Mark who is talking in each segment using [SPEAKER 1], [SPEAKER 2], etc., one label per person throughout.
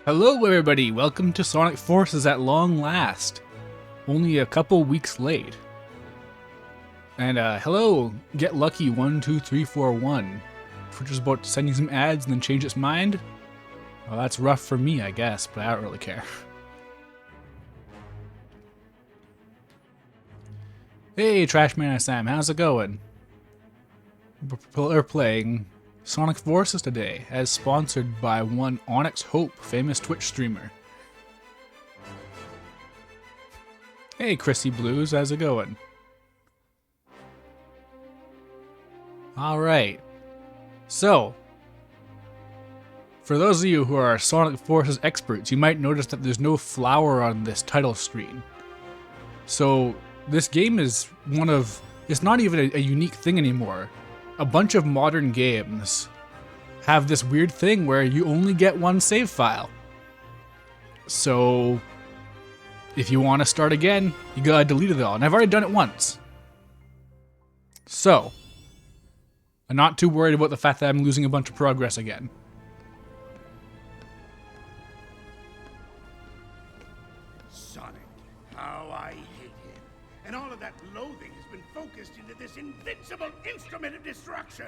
[SPEAKER 1] Hello everybody, welcome to Sonic Forces at long last. Only a couple weeks late. And hello, Get Lucky 12341. For just about to send you some ads and then change its mind. Well, that's rough for me, I guess, but I don't really care. Hey, Trashman Sam, how's it going? We're playing Sonic Forces today, as sponsored by one Onyx Hope, famous Twitch streamer. Hey, Chrissy Blues, how's it going? Alright, so, for those of you who are Sonic Forces experts, you might notice that there's no flower on this title screen. So, this game is it's not even a unique thing anymore. A bunch of modern games have this weird thing where you only get one save file. So, if you want to start again, you gotta delete it all. And I've already done it once. So, I'm not too worried about the fact that I'm losing a bunch of progress again.
[SPEAKER 2] Sonic, how I hate him. And all of that loathing has been focused into this invincible instrument of destruction.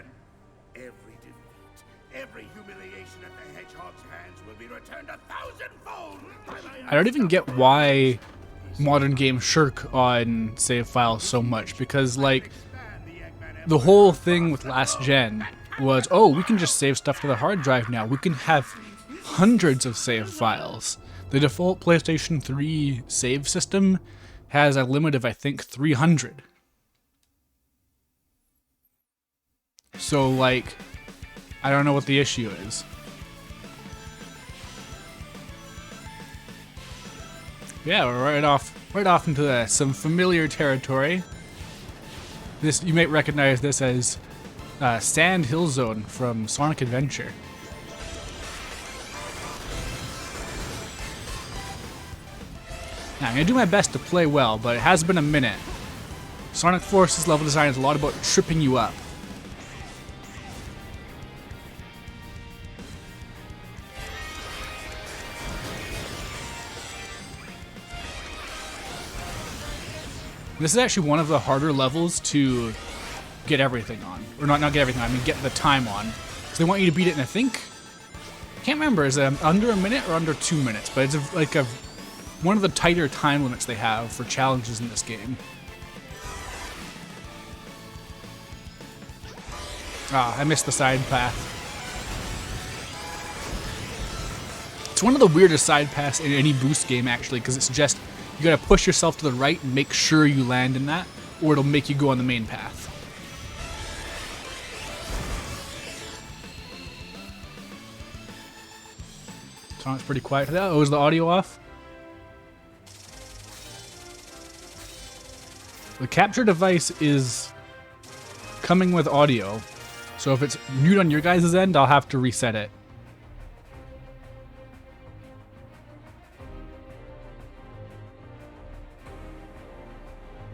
[SPEAKER 2] Every defeat, every humiliation at the Hedgehog's hands will be returned 1,000-fold.
[SPEAKER 1] I don't even get why modern games shirk on save files so much, because like the whole thing with last gen was, oh, we can just save stuff to the hard drive now. We can have hundreds of save files. The default PlayStation 3 save system has a limit of, I think, 300. So, like, I don't know what the issue is. Yeah, we're right off into some familiar territory. This, you might recognize this as Sand Hill Zone from Sonic Adventure. Now, I'm going to do my best to play well, but it has been a minute. Sonic Forces level design is a lot about tripping you up. This is actually one of the harder levels to get everything on. Or not get everything on, I mean get the time on. Because they want you to beat it in, I think, I can't remember, is it under a minute or under 2 minutes? But it's one of the tighter time limits they have for challenges in this game. Ah, I missed the side path. It's one of the weirdest side paths in any boost game, actually, because it's just, you gotta push yourself to the right and make sure you land in that, or it'll make you go on the main path. Sonic's pretty quiet for that. Oh, is the audio off? The capture device is coming with audio, so if it's mute on your guys' end, I'll have to reset it.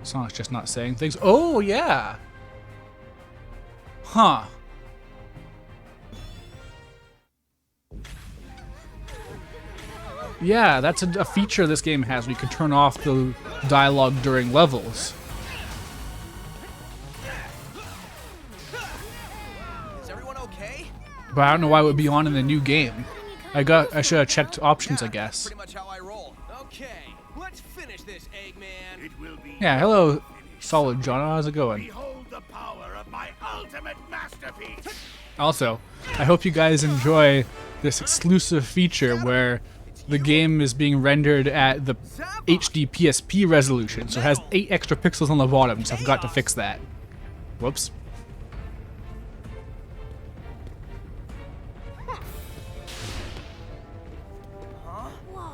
[SPEAKER 1] Sonic's just not saying things. Oh, yeah! Huh. Yeah, that's a feature this game has where you can turn off the dialogue during levels.
[SPEAKER 3] Is everyone okay?
[SPEAKER 1] But I don't know why it would be on in the new game. I should have checked options, I guess.
[SPEAKER 3] Pretty much how I roll. Okay, let's finish this, Eggman.
[SPEAKER 2] It will be
[SPEAKER 1] Yeah, hello, Solid John. How's it going?
[SPEAKER 2] behold the power of my ultimate masterpiece.
[SPEAKER 1] Also, I hope you guys enjoy this exclusive feature where the game is being rendered at the HD PSP resolution, so it has 8 extra pixels on the bottom, so I forgot to fix that. Whoops.
[SPEAKER 4] Whoa,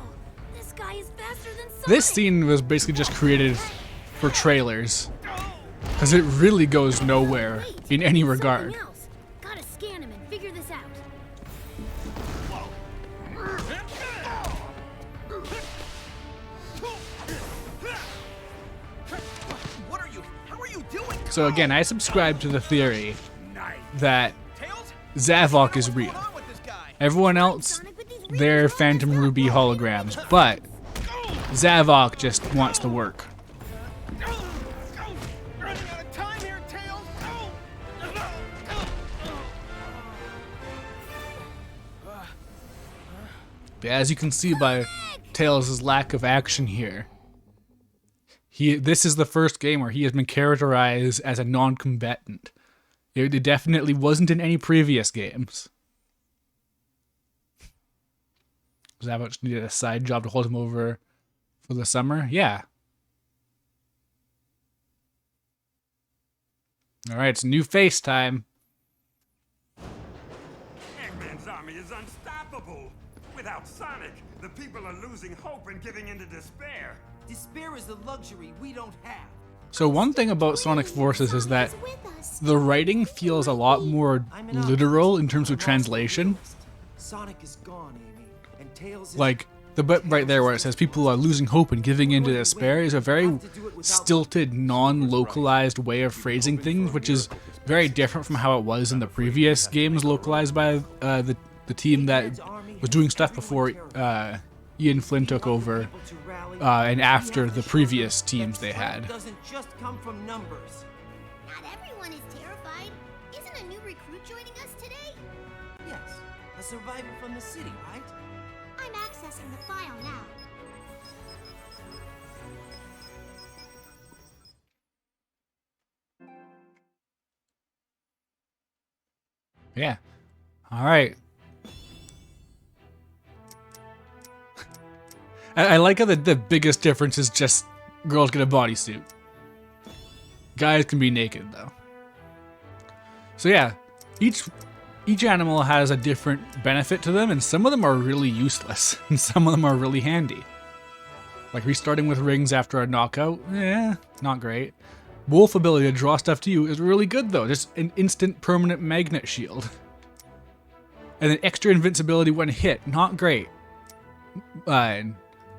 [SPEAKER 4] this guy is faster than Sonic.
[SPEAKER 1] This scene was basically just created for trailers, because it really goes nowhere in any regard.
[SPEAKER 4] Something else. Gotta scan him and figure this out.
[SPEAKER 3] What are you? How are you doing?
[SPEAKER 1] So again, I subscribe to the theory
[SPEAKER 2] Nice.
[SPEAKER 1] that
[SPEAKER 3] Tails?
[SPEAKER 1] Zavok is real.
[SPEAKER 3] What's going on with this guy?
[SPEAKER 1] Everyone else
[SPEAKER 4] Sonic with these
[SPEAKER 1] their Phantom Ruby holograms, but Zavok just wants to work.
[SPEAKER 3] Running out of time here, Tails.
[SPEAKER 1] But as you can see by Tails' lack of action here, this is the first game where he has been characterized as a non-combatant. It definitely wasn't in any previous games. Zavok just needed a side job to hold him over for the summer? Yeah. Alright, it's new face time.
[SPEAKER 5] Eggman's army is unstoppable. Without Sonic, the people are losing hope and giving into despair.
[SPEAKER 6] Despair is a luxury we don't have.
[SPEAKER 1] So one thing about Sonic Forces is that the writing feels a lot more literal in terms of translation.
[SPEAKER 6] Sonic is gone, Amy, and Tails is
[SPEAKER 1] Like, the bit right there where it says people are losing hope and giving into despair is a very stilted, non-localized way of phrasing things, which is very different from how it was in the previous games localized by the team that was doing stuff before Ian Flynn took over and after the previous teams they had.
[SPEAKER 6] doesn't just come from numbers.
[SPEAKER 4] Not everyone is terrified. Isn't a new recruit joining us today?
[SPEAKER 6] Yes, a survivor from the city, right?
[SPEAKER 4] I'm accessing the file now.
[SPEAKER 1] Yeah. Alright. I like how the biggest difference is just girls get a bodysuit. Guys can be naked though. So yeah, each animal has a different benefit to them, and some of them are really useless, and some of them are really handy. Like restarting with rings after a knockout, not great. Wolf ability to draw stuff to you is really good though, just an instant permanent magnet shield. And then extra invincibility when hit, not great.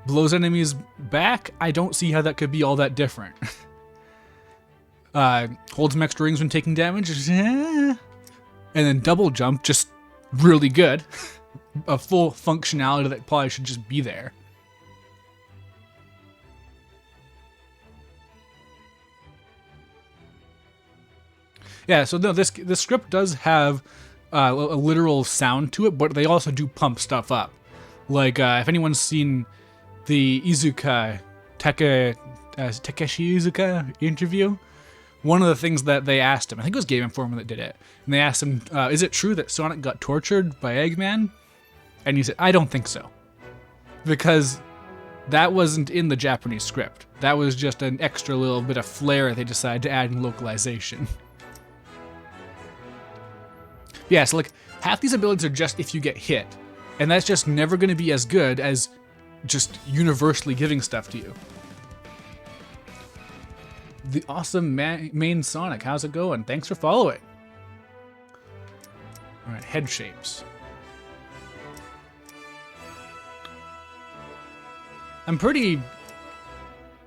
[SPEAKER 1] Blows enemies back, I don't see how that could be all that different. Holds some extra rings when taking damage, and then double jump, just really good. A full functionality that probably should just be there. Yeah, so no, this script does have a literal sound to it, but they also do pump stuff up. Like, if anyone's seen the Iizuka, Takeshi Iizuka interview, one of the things that they asked him, I think it was Game Informer that did it, and they asked him, is it true that Sonic got tortured by Eggman? And he said, I don't think so. Because that wasn't in the Japanese script. That was just an extra little bit of flair they decided to add in localization. Yeah, so like, half these abilities are just if you get hit, and that's just never going to be as good as just universally giving stuff to you. The awesome main Sonic, how's it going? Thanks for following. Alright, head shapes. I'm pretty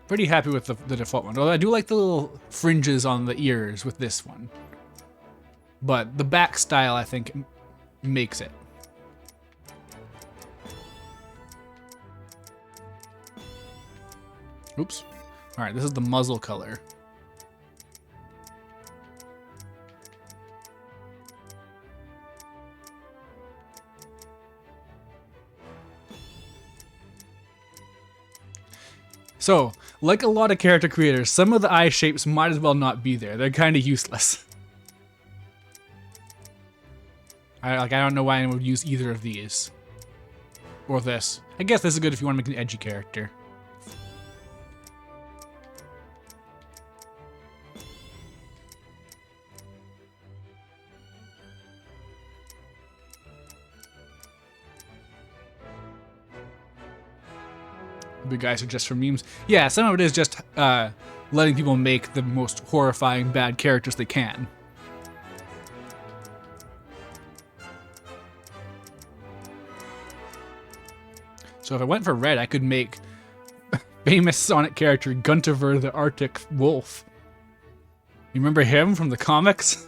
[SPEAKER 1] happy with the default one, although I do like the little fringes on the ears with this one. But the back style, I think, makes it. Oops. Alright, this is the muzzle color. So, like a lot of character creators, some of the eye shapes might as well not be there. They're kind of useless. I don't know why anyone would use either of these. Or this. I guess this is good if you want to make an edgy character. The guys are just for memes. Yeah, some of it is just letting people make the most horrifying bad characters they can. So if I went for red, I could make famous Sonic character Guntiver the Arctic Wolf. You remember him from the comics?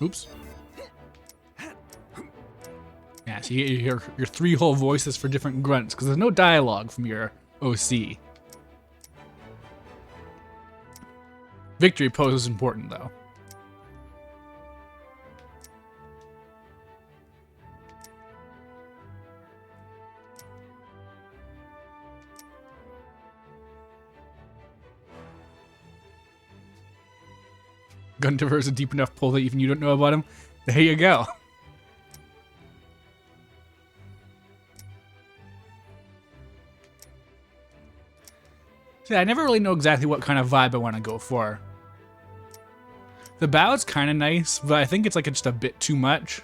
[SPEAKER 1] Oops. Yeah, so you hear your 3 whole voices for different grunts, because there's no dialogue from your OC. Victory pose is important, though. Gundiver is a deep enough pull that even you don't know about him. There you go. See, I never really know exactly what kind of vibe I want to go for. The bow is kind of nice, but I think it's like just a bit too much.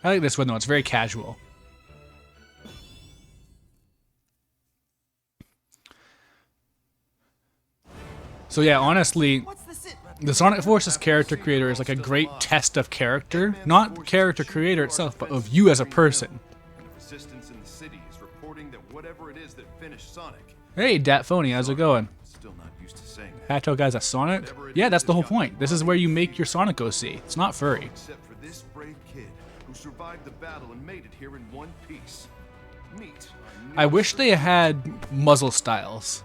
[SPEAKER 1] I like this one though, it's very casual. So yeah, honestly, the Sonic Forces character creator is like a great test of character. Not character creator itself, but of you as a person.
[SPEAKER 7] Resistance in the city is reporting that whatever it is that finished Sonic.
[SPEAKER 1] Hey, Dat Phony, how's it going?
[SPEAKER 7] Still not used to saying that.
[SPEAKER 1] Hato guy's a Sonic? Yeah, that's the whole point. This is where you make your Sonic OC. It's not furry.
[SPEAKER 7] Except for this brave kid who survived the battle and made it here in one piece. Meet.
[SPEAKER 1] I wish they had muzzle styles.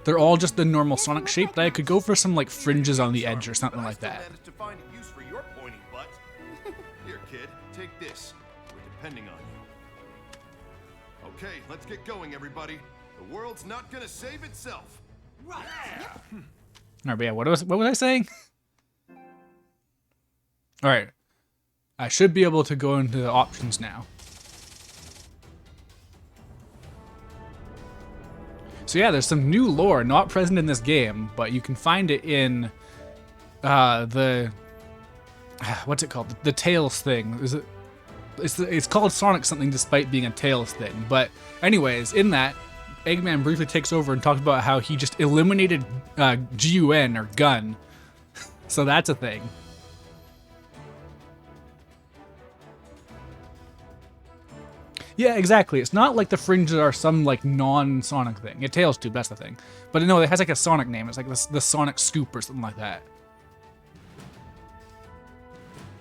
[SPEAKER 1] They're all just the normal Sonic shape, but I could go for some like fringes on the edge or something like that.
[SPEAKER 7] To find a use for your pointy butt. Here, kid, take this. We're depending on you. Okay, let's get going, everybody. The world's not gonna save itself.
[SPEAKER 6] Right.
[SPEAKER 1] Alright, but yeah, what was I saying? Alright. I should be able to go into the options now. So yeah, there's some new lore not present in this game, but you can find it in the what's it called? The Tails thing. Is it? It's called Sonic something despite being a Tails thing. But anyways, in that, Eggman briefly takes over and talks about how he just eliminated GUN or gun. So that's a thing. Yeah, exactly. It's not like the fringes are some like non-Sonic thing. Yeah, Tails Tube, that's the thing. But no, it has like a Sonic name. It's like the Sonic Scoop or something like that.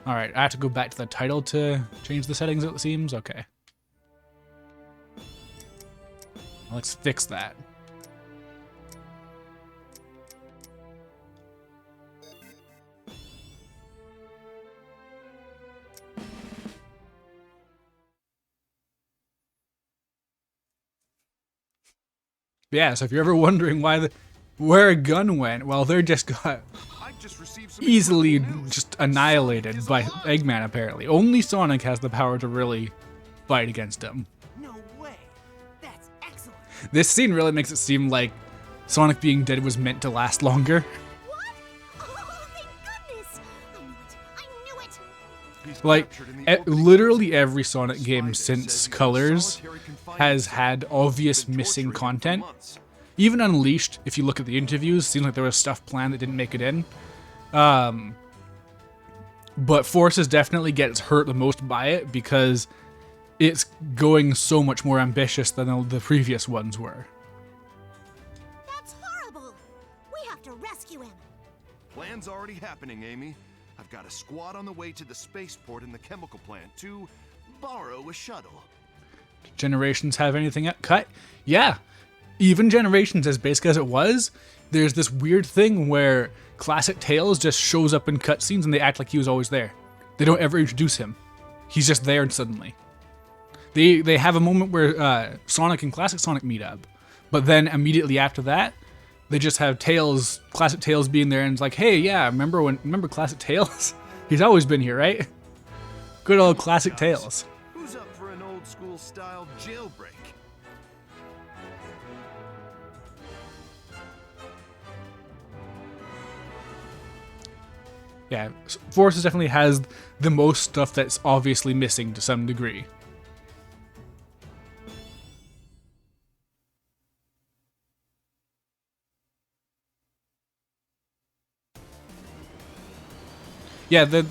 [SPEAKER 1] Alright, I have to go back to the title to change the settings, it seems. Okay. Let's fix that. Yeah, so if you're ever wondering where a gun went, well, they just got easily just annihilated by Eggman, apparently. Only Sonic has the power to really fight against him.
[SPEAKER 6] No way. That's excellent.
[SPEAKER 1] This scene really makes it seem like Sonic being dead was meant to last longer.
[SPEAKER 4] What? Oh, thank goodness! I knew it!
[SPEAKER 1] Like, literally every Sonic game since Colors has had obvious missing content. Even Unleashed, if you look at the interviews, seems like there was stuff planned that didn't make it in. But Forces definitely gets hurt the most by it because it's going so much more ambitious than the previous ones were.
[SPEAKER 4] That's horrible! We have to rescue him!
[SPEAKER 7] Plan's already happening, Amy. I've got a squad on the way to the spaceport and the chemical plant to borrow a shuttle.
[SPEAKER 1] Generations have anything cut? Yeah. Even Generations, as basic as it was, there's this weird thing where classic Tails just shows up in cutscenes and they act like he was always there. They don't ever introduce him. He's just there and suddenly. They have a moment where Sonic and classic Sonic meet up, but then immediately after that, they just have Tails, classic Tails being there and it's like, hey, yeah, remember classic Tails? He's always been here, right? Good old classic Tails.
[SPEAKER 7] Who's up for an old school style jailbreak?
[SPEAKER 1] Yeah, Forces definitely has the most stuff that's obviously missing to some degree. Yeah, the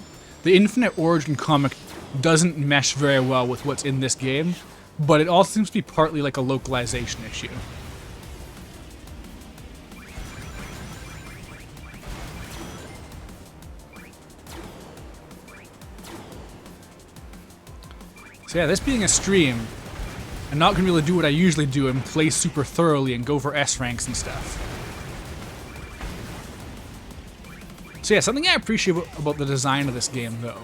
[SPEAKER 1] Infinite Origin comic doesn't mesh very well with what's in this game, but it all seems to be partly like a localization issue. So yeah, this being a stream, I'm not going to be able to do what I usually do and play super thoroughly and go for S ranks and stuff. So yeah, something I appreciate about the design of this game, though,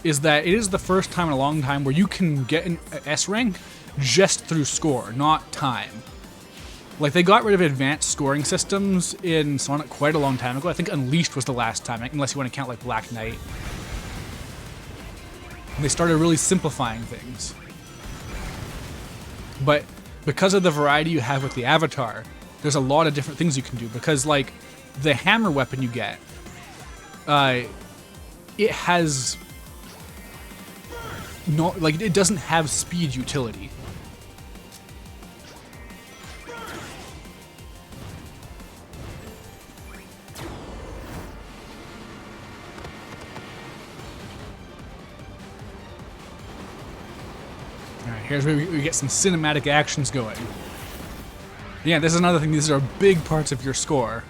[SPEAKER 1] is that it is the first time in a long time where you can get an S rank just through score, not time. Like, they got rid of advanced scoring systems in Sonic quite a long time ago. I think Unleashed was the last time, unless you want to count, like, Black Knight. And they started really simplifying things. But because of the variety you have with the Avatar, there's a lot of different things you can do. Because, like, the hammer weapon you get, it has... it doesn't have speed utility. Alright, here's where we get some cinematic actions going. Yeah, this is another thing, these are big parts of your score.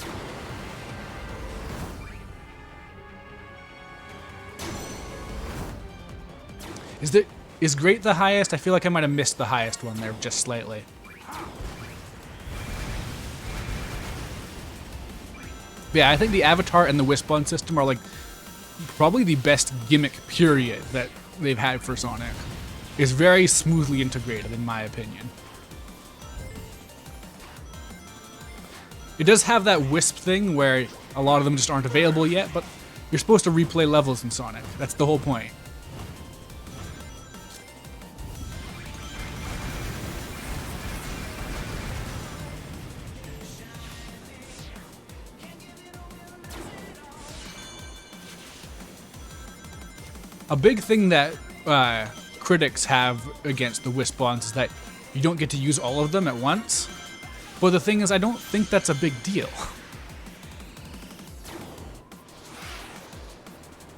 [SPEAKER 1] Is Great the highest? I feel like I might have missed the highest one there just slightly. But yeah, I think the Avatar and the Wisp-On system are like probably the best gimmick period that they've had for Sonic. It's very smoothly integrated in my opinion. It does have that Wisp thing where a lot of them just aren't available yet, but you're supposed to replay levels in Sonic. That's the whole point. A big thing that critics have against the Wisp-Ons is that you don't get to use all of them at once. But the thing is, I don't think that's a big deal.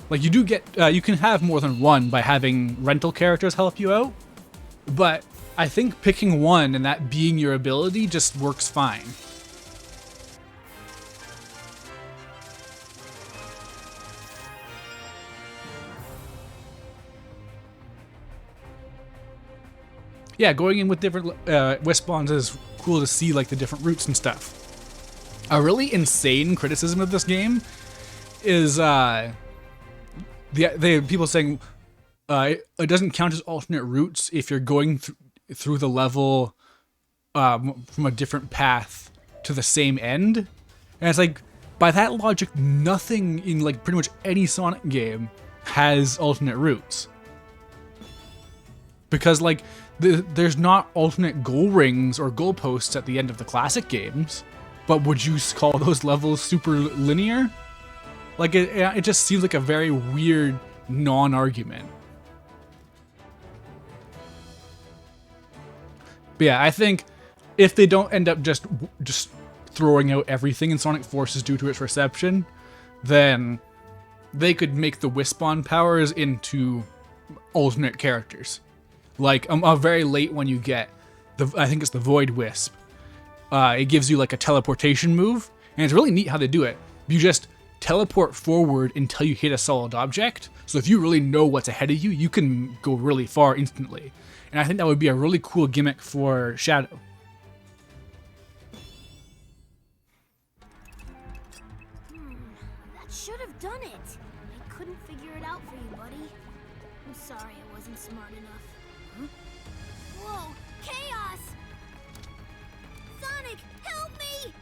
[SPEAKER 1] Like, you do get, you can have more than one by having rental characters help you out. But I think picking one and that being your ability just works fine. Yeah, going in with different Wisp-Ons is cool to see, like, the different routes and stuff. A really insane criticism of this game is the people saying it doesn't count as alternate routes if you're going through the level from a different path to the same end. And it's like, by that logic, nothing in, like, pretty much any Sonic game has alternate routes. Because, like, there's not alternate goal rings or goalposts at the end of the classic games, but would you call those levels super linear? Like, it just seems like a very weird non-argument. But yeah, I think if they don't end up just throwing out everything in Sonic Forces due to its reception, then they could make the Wisp-On powers into alternate characters. Like, a very late one you get, I think it's the Void Wisp. It gives you, like, a teleportation move, and it's really neat how they do it. You just teleport forward until you hit a solid object, so if you really know what's ahead of you, you can go really far instantly. And I think that would be a really cool gimmick for Shadow.
[SPEAKER 4] That should have done it. I couldn't figure it out for you, buddy. I'm sorry I wasn't smart enough. Huh? Whoa! Chaos! Sonic, help me!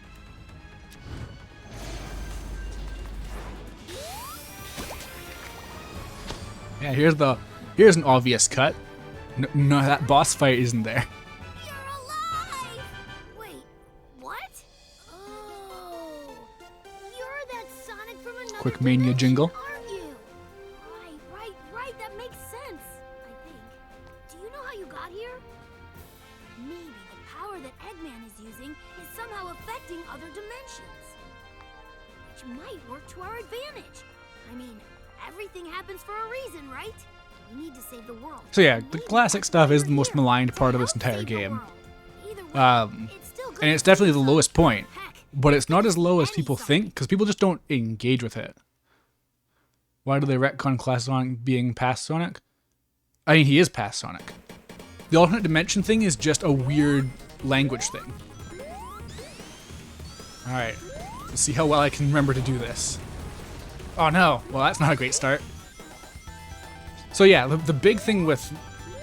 [SPEAKER 1] Yeah, here's an obvious cut. No, that boss fight isn't there.
[SPEAKER 4] You're alive! Wait, what? Oh, you're that Sonic from another
[SPEAKER 1] Quick Mania
[SPEAKER 4] dimension,
[SPEAKER 1] jingle.
[SPEAKER 4] aren't you? Right. That makes sense, I think. Do you know how you got here? Maybe the power that Eggman is using is somehow affecting other dimensions, which might work to our advantage. I mean, everything happens for a reason, right? We need to save the world.
[SPEAKER 1] So yeah, the classic stuff is the most maligned part of this entire game. And it's definitely the lowest point. But it's not as low as people think, because people just don't engage with it. Why do they retcon Classic Sonic being past Sonic? I mean, he is past Sonic. The alternate dimension thing is just a weird language thing. Alright, let's see how well I can remember to do this. Oh no, well that's not a great start. So yeah, the big thing with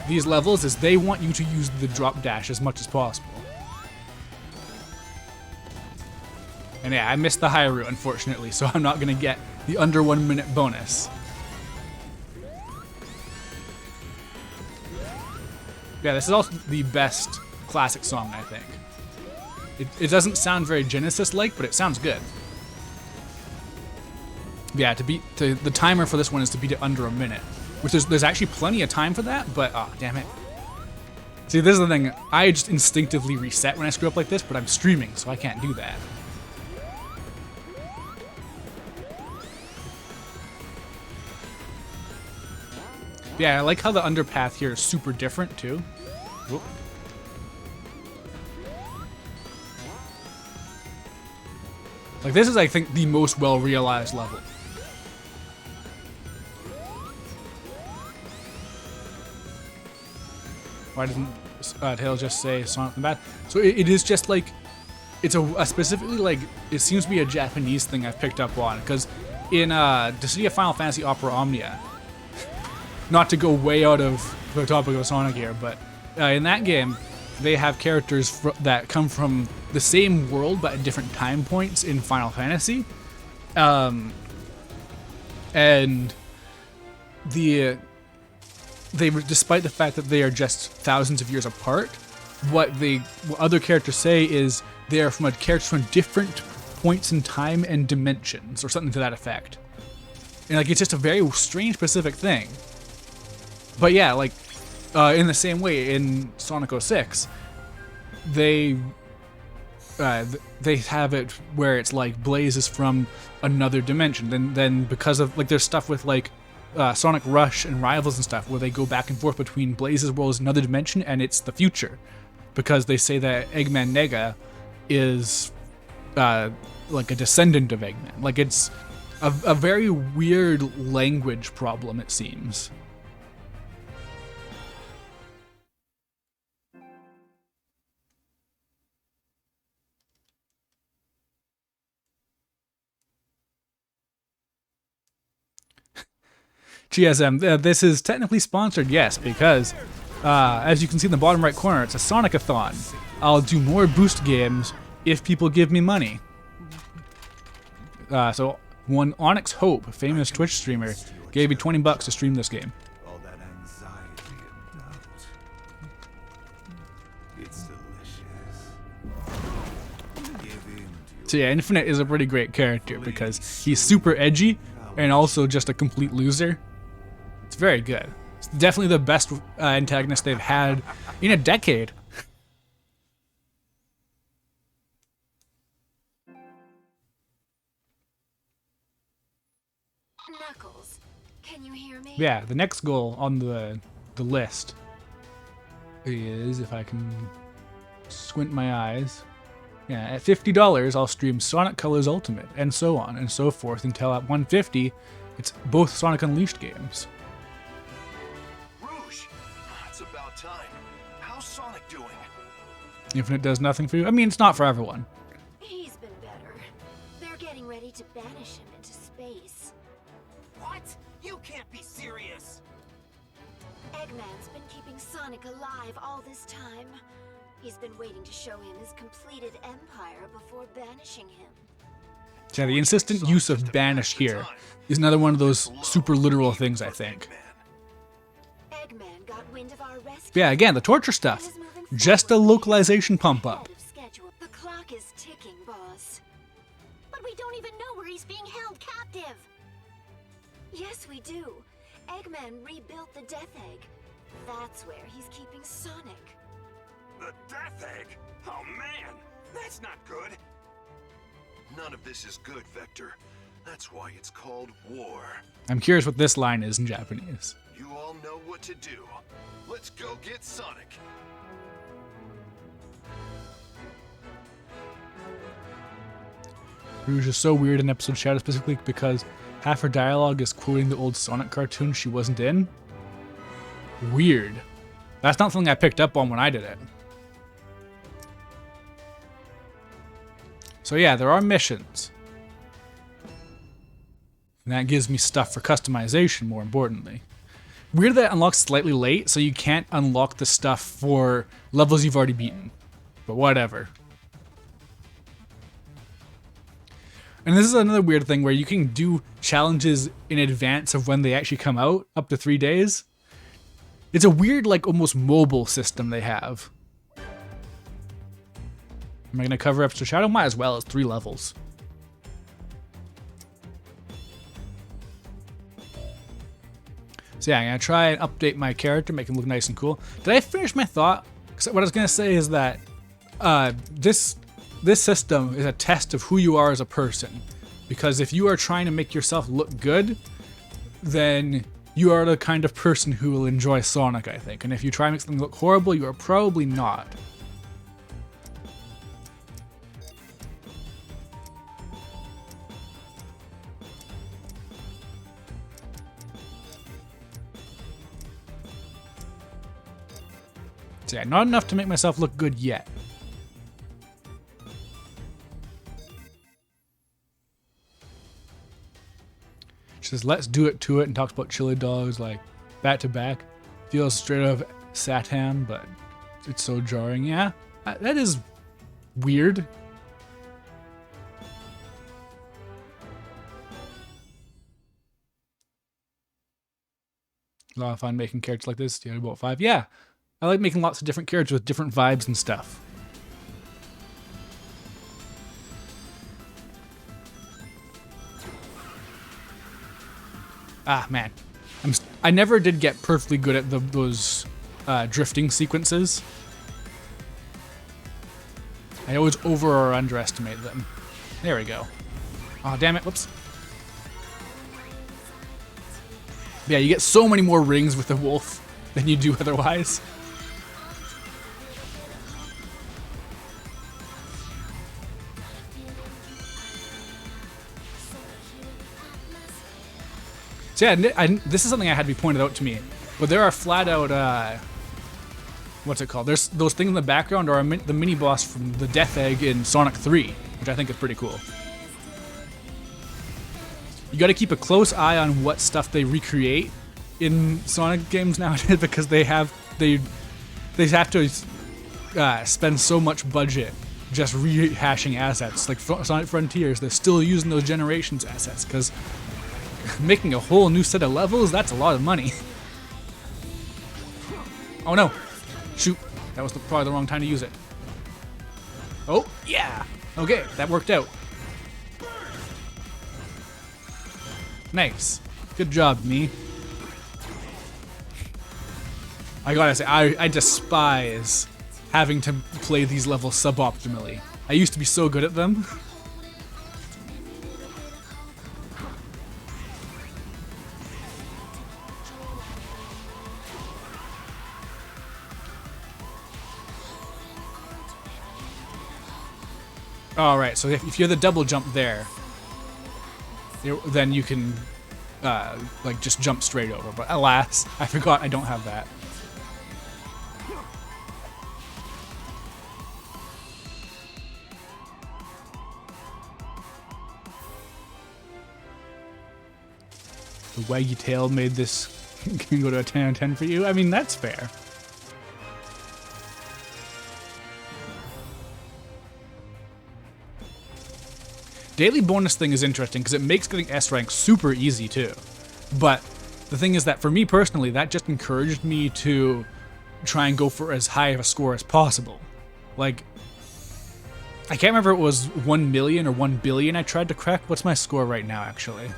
[SPEAKER 1] these levels is they want you to use the drop dash as much as possible. And yeah, I missed the high route, unfortunately, so I'm not gonna get the under 1 minute bonus. Yeah, this is also the best classic song, I think. It doesn't sound very Genesis-like, but it sounds good. Yeah, the timer for this one is to beat it under a minute, which there's actually plenty of time for that, but oh, damn it. See, this is the thing, I just instinctively reset when I screw up like this, but I'm streaming, so I can't do that. Yeah, I like how the underpath here is super different too. Whoop. Like this is, I think, the most well-realized level. Why didn't Tails just say Sonic the Bad? So it is just like, it's a specifically like, it seems to be a Japanese thing I've picked up on, because in Dissidia Final Fantasy Opera Omnia, not to go way out of the topic of Sonic here, but in that game, they have characters that come from the same world but at different time points in Final Fantasy. And they, despite the fact that they are just thousands of years apart, what other characters say is they are from characters from different points in time and dimensions, or something to that effect. And like, it's just a very strange, specific thing. But yeah, like, in the same way, in Sonic 06, they have it where it's like Blaze is from another dimension. Then because of, like, there's stuff with like Sonic Rush and Rivals and stuff where they go back and forth between Blaze's world is another dimension and it's the future, because they say that Eggman Nega is like a descendant of Eggman. Like, it's a very weird language problem, it seems. GSM, this is technically sponsored, yes, because as you can see in the bottom right corner, it's a Sonic-a-thon. I'll do more Boost games if people give me money. So one Onyx Hope, a famous Twitch streamer, gave me 20 bucks to stream this game.
[SPEAKER 2] All that anxiety and doubt. It's delicious. Give in to your
[SPEAKER 1] So yeah, Infinite is a pretty great character because he's super edgy and also just a complete loser. It's very good. It's definitely the best antagonist they've had in a decade.
[SPEAKER 4] Knuckles, can you hear me?
[SPEAKER 1] Yeah, the next goal on the list is, if I can squint my eyes, yeah, at $50 I'll stream Sonic Colors Ultimate, and so on and so forth, until at $150 it's both Sonic Unleashed games.
[SPEAKER 7] Rouge! It's about time. How's Sonic doing?
[SPEAKER 1] Infinite does nothing for you? I mean, it's not for everyone.
[SPEAKER 4] He's been better. They're getting ready to banish him into space.
[SPEAKER 6] What? You can't be serious.
[SPEAKER 4] Eggman's been keeping Sonic alive all this time. He's been waiting to show him his completed empire before banishing him.
[SPEAKER 1] Yeah, the insistent use of banish here is another one of those super literal things, I think.
[SPEAKER 4] Eggman got wind of our rescue.
[SPEAKER 1] Yeah, again, the torture stuff. Just a localization pump up.
[SPEAKER 4] The clock is ticking, boss. But we don't even know where he's being held captive. Yes, we do. Eggman rebuilt the Death Egg. That's where he's keeping Sonic.
[SPEAKER 5] The Death Egg? Oh man, that's not good.
[SPEAKER 7] None of this is good, Vector. That's why it's called war.
[SPEAKER 1] I'm curious what this line is in Japanese.
[SPEAKER 7] You all know what to do. Let's go get Sonic.
[SPEAKER 1] Rouge is so weird in episode Shadow specifically because half her dialogue is quoting the old Sonic cartoon she wasn't in. Weird. That's not something I picked up on when I did it. So yeah, there are missions. And that gives me stuff for customization, more importantly. Weird that it unlocks slightly late, so you can't unlock the stuff for levels you've already beaten. But whatever. And this is another weird thing where you can do challenges in advance of when they actually come out, up to 3 days. It's a weird, like, almost mobile system they have. Am I going to cover Extra Shadow? Might as well, it's 3 levels. So yeah, I'm going to try and update my character, make him look nice and cool. Did I finish my thought? 'Cause what I was going to say is that this system is a test of who you are as a person. Because if you are trying to make yourself look good, then you are the kind of person who will enjoy Sonic, I think. And if you try and make something look horrible, you are probably not. So yeah, not enough to make myself look good yet. She says, let's do it to it, and talks about chili dogs like back to back. Feels straight out of Satan, but it's so jarring. Yeah, that is weird. A lot of fun making characters like this. Yeah, about 5. Yeah, I like making lots of different characters with different vibes and stuff. Ah, man. I never did get perfectly good at those drifting sequences. I always over or underestimate them. There we go. Oh, damn it. Whoops. Yeah, you get so many more rings with the wolf than you do otherwise. So yeah, this is something I had to be pointed out to me, but there are flat out, what's it called? There's those things in the background are the mini boss from the Death Egg in Sonic 3, which I think is pretty cool. You got to keep a close eye on what stuff they recreate in Sonic games nowadays because they have to spend so much budget just rehashing assets. Like Sonic Frontiers, they're still using those Generations assets because making a whole new set of levels, that's a lot of money. Oh no. Shoot. That was probably the wrong time to use it. Oh, yeah. Okay, that worked out. Nice. Good job, me. I gotta say, I despise having to play these levels suboptimally. I used to be so good at them. Alright, so if you have the double jump there, then you can like just jump straight over. But alas, I forgot I don't have that. The waggy tail made this can go to a 10 out of 10 for you. I mean, that's fair. Daily bonus thing is interesting because it makes getting S rank super easy too. But the thing is that for me personally, that just encouraged me to try and go for as high of a score as possible. Like, I can't remember if it was 1 million or 1 billion I tried to crack. What's my score right now, actually?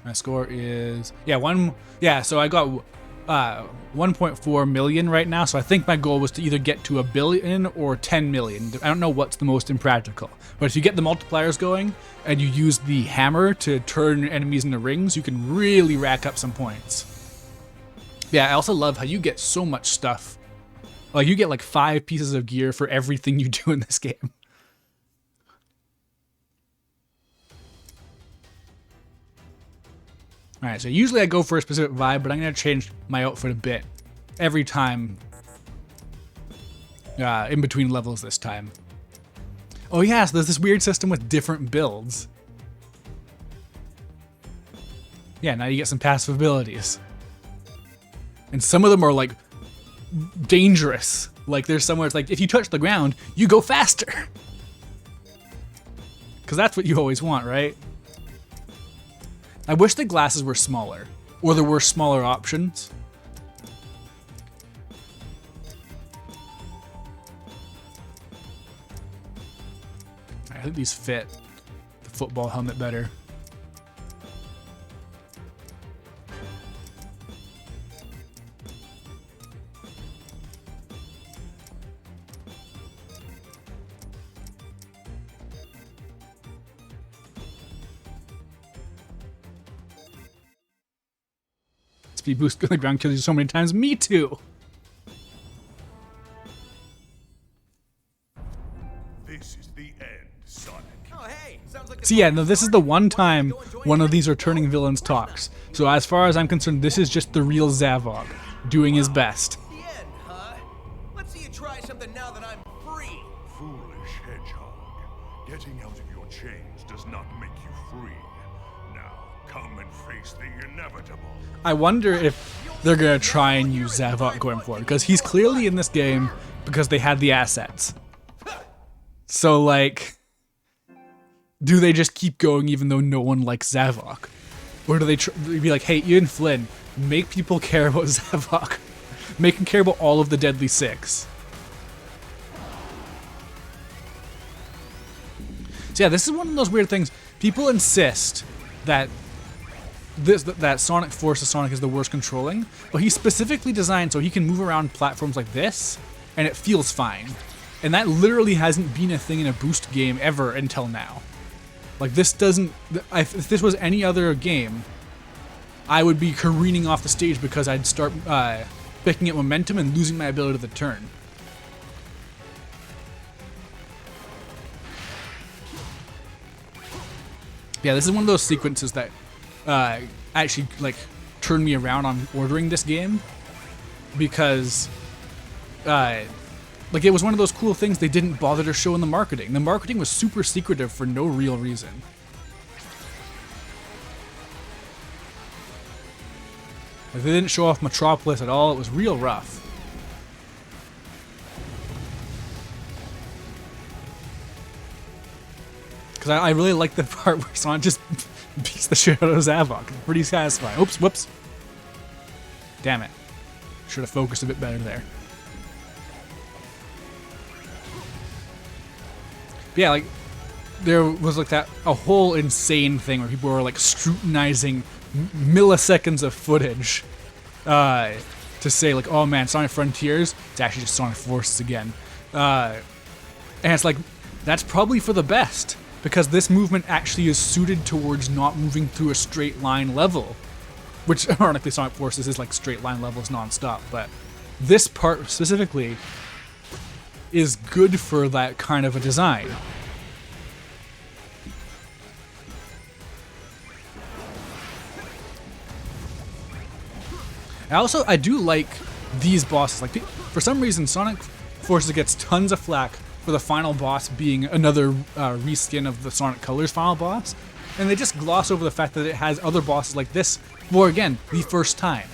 [SPEAKER 1] My score is, so I got 1.4 million right now, so I think my goal was to either get to 1 billion or 10 million. I don't know what's the most impractical, but if you get the multipliers going and you use the hammer to turn enemies into rings, you can really rack up some points. Yeah, I also love how you get so much stuff. Like, you get like 5 pieces of gear for everything you do in this game. Alright, so usually I go for a specific vibe, but I'm going to change my outfit a bit every time in between levels this time. Oh yeah, so there's this weird system with different builds. Yeah, now you get some passive abilities. And some of them are like dangerous. Like there's somewhere it's like if you touch the ground, you go faster. Because that's what you always want, right? I wish the glasses were smaller, or there were smaller options. I think these fit the football helmet better. Speed boost on the ground kills you so many times. Me too.
[SPEAKER 2] This is the end, Sonic.
[SPEAKER 3] Oh, hey, sounds like
[SPEAKER 1] So yeah, no, this is the one time one of these returning villains talks. So as far as I'm concerned, this is just the real Zavok doing his best.
[SPEAKER 3] the end, huh? Let's see you try something now that I'm free.
[SPEAKER 2] Foolish hedgehog. Getting out of your chains does not make you free. Now, come and face the inevitable.
[SPEAKER 1] I wonder if they're gonna try and use Zavok going forward, because he's clearly in this game because they had the assets. So like, do they just keep going even though no one likes Zavok? Or do they be like, hey, Ian Flynn, make people care about Zavok. Make them care about all of the Deadly Six. So yeah, this is one of those weird things. People insist that that Sonic Forces Sonic is the worst controlling, but he's specifically designed so he can move around platforms like this, and it feels fine. And that literally hasn't been a thing in a Boost game ever until now. Like this doesn't, if this was any other game, I would be careening off the stage because I'd start picking up momentum and losing my ability to turn. Yeah, this is one of those sequences that actually like turned me around on ordering this game, because like it was one of those cool things they didn't bother to show in the marketing. The marketing was super secretive for no real reason. Like, they didn't show off Metropolis at all. It was real rough. Because I really like the part where Sonic just beats the shit out of Zavok. Pretty satisfying. Oops, whoops. Damn it. Should have focused a bit better there. But yeah, like, there was like a whole insane thing where people were like scrutinizing milliseconds of footage to say like, oh man, Sonic Frontiers, it's actually just Sonic Forces again. And it's like, that's probably for the best, because this movement actually is suited towards not moving through a straight line level, which ironically Sonic Forces is like straight line levels non-stop, but this part specifically is good for that kind of a design. I do like these bosses. Like, for some reason, Sonic Forces gets tons of flack for the final boss being another reskin of the Sonic Colors final boss, and they just gloss over the fact that it has other bosses like this for, again, the first time.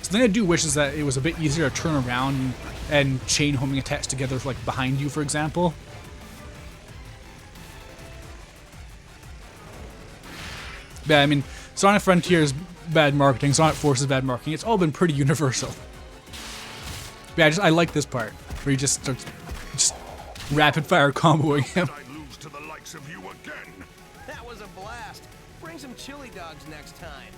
[SPEAKER 1] So the thing I do wish is that it was a bit easier to turn around and chain homing attacks together, like behind you, for example. Yeah, I mean, Sonic Frontiers bad marketing, Sonic Forces bad marketing. It's all been pretty universal. Yeah, I like this part where he just starts rapid fire comboing him.
[SPEAKER 2] I lose to the likes of you again.
[SPEAKER 3] That was a blast. Bring some chili dogs next time.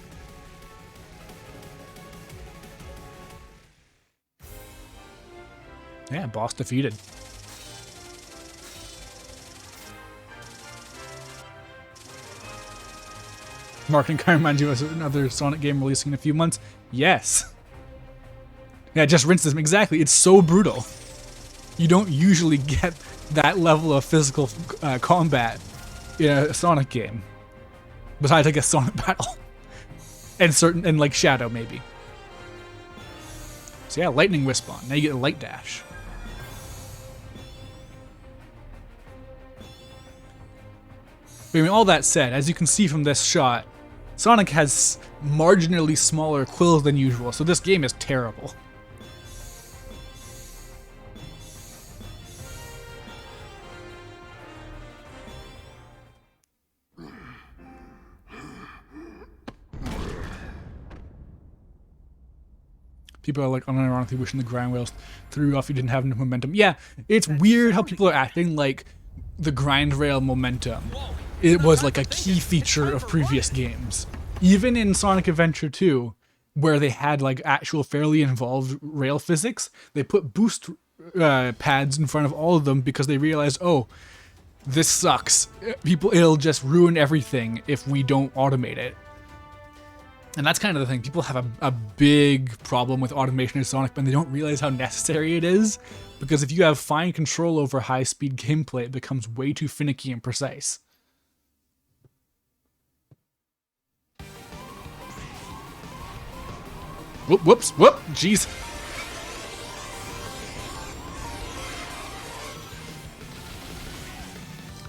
[SPEAKER 1] Yeah, boss defeated. Marketing kind of reminds you of another Sonic game releasing in a few months. Yes. Yeah, just rinse this. Exactly. It's so brutal. You don't usually get that level of physical combat in a Sonic game. Besides, I guess, Sonic Battle. And like Shadow, maybe. So yeah, Lightning Wisp on. Now you get a Light Dash. But, I mean, all that said, as you can see from this shot, Sonic has marginally smaller quills than usual, so this game is terrible. People are like unironically wishing the grind rails threw you off, you didn't have enough momentum. Yeah, it's weird how people are acting like the grind rail momentum, it was like a key feature of previous games. Even in Sonic Adventure 2, where they had like actual fairly involved rail physics, they put boost pads in front of all of them because they realized, oh, this sucks. It'll just ruin everything if we don't automate it. And that's kind of the thing. People have a big problem with automation in Sonic, but they don't realize how necessary it is. Because if you have fine control over high-speed gameplay, it becomes way too finicky and precise. Whoops, jeez.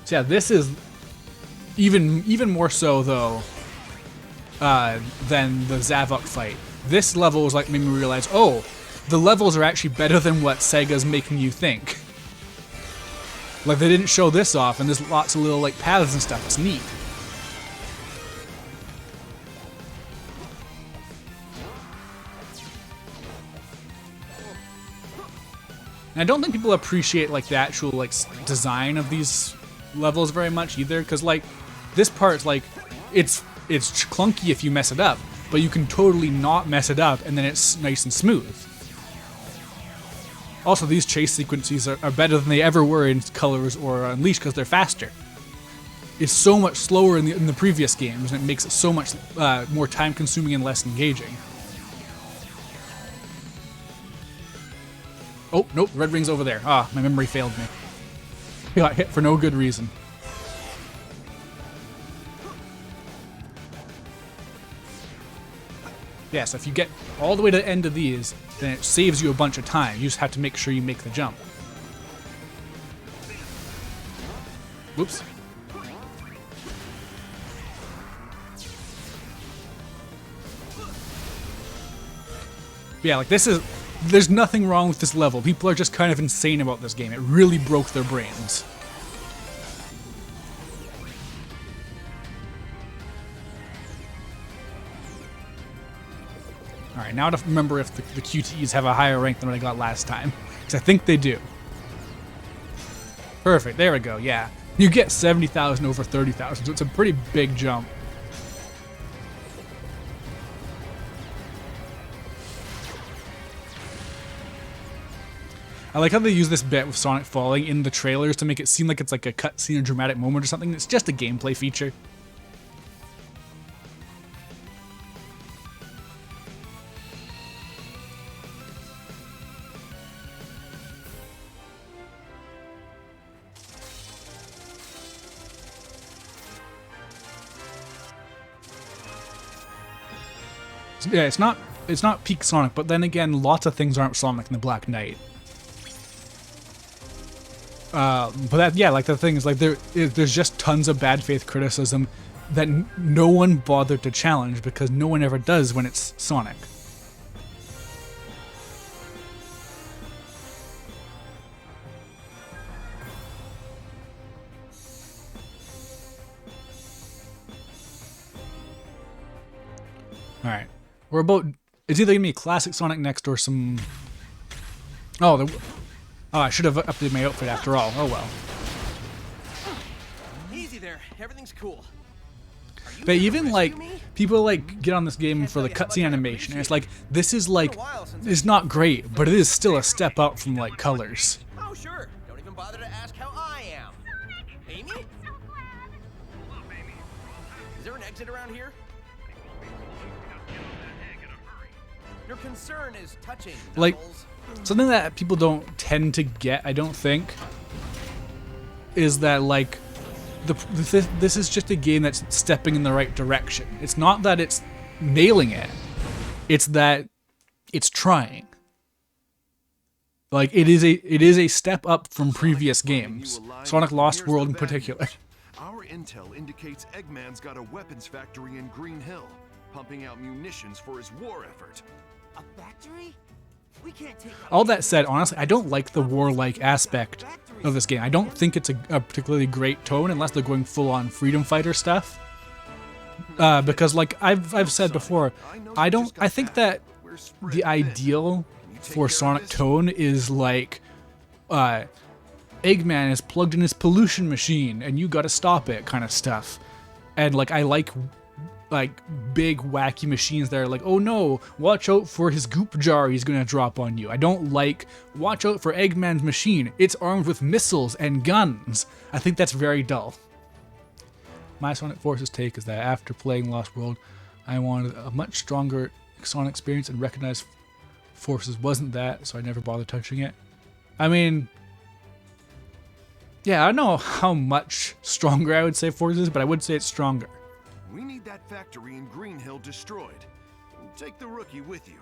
[SPEAKER 1] So yeah, this is even more so though than the Zavok fight. This level was like made me realize, oh, the levels are actually better than what Sega's making you think. Like they didn't show this off, and there's lots of little like paths and stuff. It's neat. And I don't think people appreciate like the actual like design of these levels very much either, because like this part's like it's clunky if you mess it up, but you can totally not mess it up and then it's nice and smooth. Also, these chase sequences are better than they ever were in Colors or Unleashed because they're faster. It's so much slower in the previous games, and it makes it so much more time-consuming and less engaging. Oh, nope, red ring's over there. Ah, my memory failed me. I got hit for no good reason. Yeah, so if you get all the way to the end of these, then it saves you a bunch of time. You just have to make sure you make the jump. Whoops. Yeah, like this is... There's nothing wrong with this level. People are just kind of insane about this game. It really broke their brains. Alright, now to remember if the QTEs have a higher rank than what I got last time. Because I think they do. Perfect, there we go, yeah. You get 70,000 over 30,000, so it's a pretty big jump. I like how they use this bit with Sonic falling in the trailers to make it seem like it's like a cutscene or dramatic moment or something. It's just a gameplay feature. Yeah, it's not peak Sonic, but then again, lots of things aren't Sonic in the Black Knight. But that, yeah, like the thing is, like there's just tons of bad faith criticism that no one bothered to challenge because no one ever does when it's Sonic. Alright. We're about... It's either going to be classic Sonic next or some... Oh, I should have updated my outfit after all. Oh well.
[SPEAKER 3] Easy there. Everything's cool.
[SPEAKER 1] But even like people like get on this game for the cutscene animation, and it's like this is like it's not great, but it is still a step up from like Colors.
[SPEAKER 3] Oh sure. Don't even bother to ask how I am. Amy? Is there an exit around here? Your concern is touching.
[SPEAKER 1] Like,
[SPEAKER 3] Knuckles.
[SPEAKER 1] something that people don't tend to get, I don't think, is that like this is just a game that's stepping in the right direction. It's not that it's nailing it, it's that it's trying. Like it is a step up from previous games, Sonic Lost World in particular.
[SPEAKER 7] Our intel indicates Eggman's got a weapons factory in Green Hill, pumping out munitions for his war effort.
[SPEAKER 6] A factory? We can't take out
[SPEAKER 1] All that said, honestly, I don't like the warlike aspect of this game. I don't think it's a particularly great tone unless they're going full on freedom fighter stuff. Because like I've said before, I think that the ideal for Sonic tone is like Eggman is plugged in his pollution machine and you gotta stop it kind of stuff. And like I like big wacky machines that are like, oh no, watch out for his goop jar he's gonna drop on you. I don't like, watch out for Eggman's machine, it's armed with missiles and guns. I think that's very dull. My Sonic Forces take is that after playing Lost World, I wanted a much stronger Sonic experience and recognized Forces wasn't that, so I never bothered touching it. I mean, yeah, I don't know how much stronger I would say Forces is, but I would say it's stronger.
[SPEAKER 7] We need that factory in Green Hill destroyed. Take the rookie with you.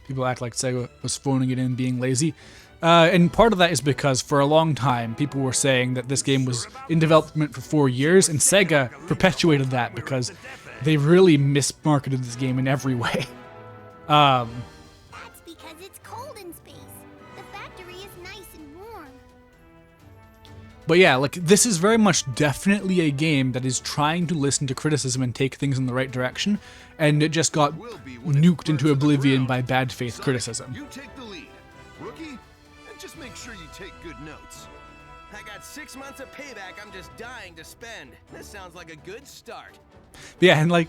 [SPEAKER 1] People act like Sega was phoning it in, being lazy. And part of that is because for a long time, people were saying that this game was in development for 4 years, and Sega perpetuated that because they really mismarketed this game in every way.
[SPEAKER 4] That's because it's cold in space. The factory is nice and warm.
[SPEAKER 1] But yeah, like this is very much definitely a game that is trying to listen to criticism and take things in the right direction, and it just got nuked into oblivion by bad faith
[SPEAKER 7] Sonic,
[SPEAKER 1] criticism.
[SPEAKER 7] You take the lead, rookie, and just make sure you take good notes.
[SPEAKER 3] I got 6 months of payback I'm just dying to spend. This sounds like a good start.
[SPEAKER 1] Yeah, and like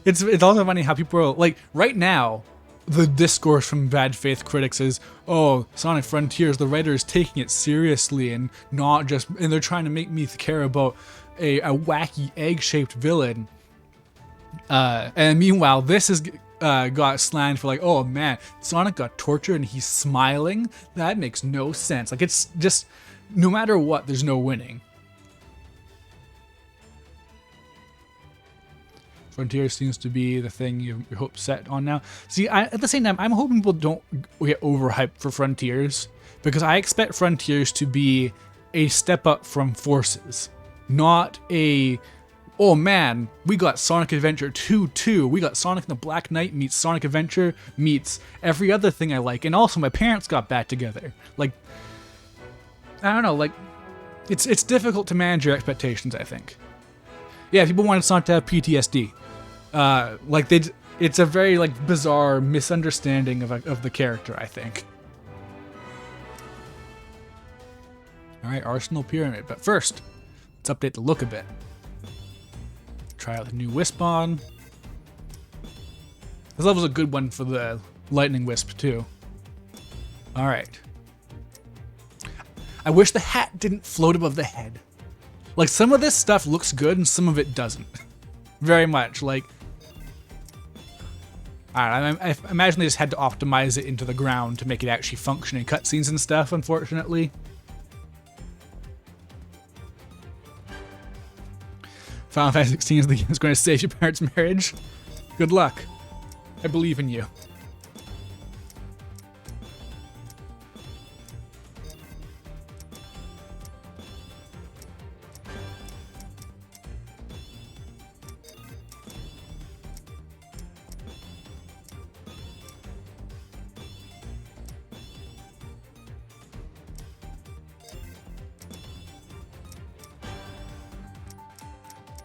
[SPEAKER 1] it's also funny how people are like right now. The discourse from bad faith critics is, oh, Sonic Frontiers, the writer is taking it seriously and not just, and they're trying to make me care about a wacky egg-shaped villain. And meanwhile, this has got slammed for like, oh man, Sonic got tortured and he's smiling? That makes no sense. Like it's just, no matter what, there's no winning. Frontier seems to be the thing your hope set on now. See, at the same time, I'm hoping people don't get overhyped for Frontiers, because I expect Frontiers to be a step up from Forces, not a, oh man, we got Sonic Adventure 2 too. We got Sonic and the Black Knight meets Sonic Adventure meets every other thing I like, and also my parents got back together. Like, I don't know, like, it's difficult to manage your expectations, I think. Yeah, people wanted Sonic to have PTSD. It's a very like bizarre misunderstanding of the character, I think. All right, Arsenal Pyramid. But first, let's update the look a bit. Try out the new Wisp on. This level's a good one for the Lightning Wisp too. All right. I wish the hat didn't float above the head. Like some of this stuff looks good and some of it doesn't. Very much like. I imagine they just had to optimize it into the ground to make it actually function in cutscenes and stuff, unfortunately. Final Fantasy 16 is the game that's going to save your parents' marriage. Good luck. I believe in you.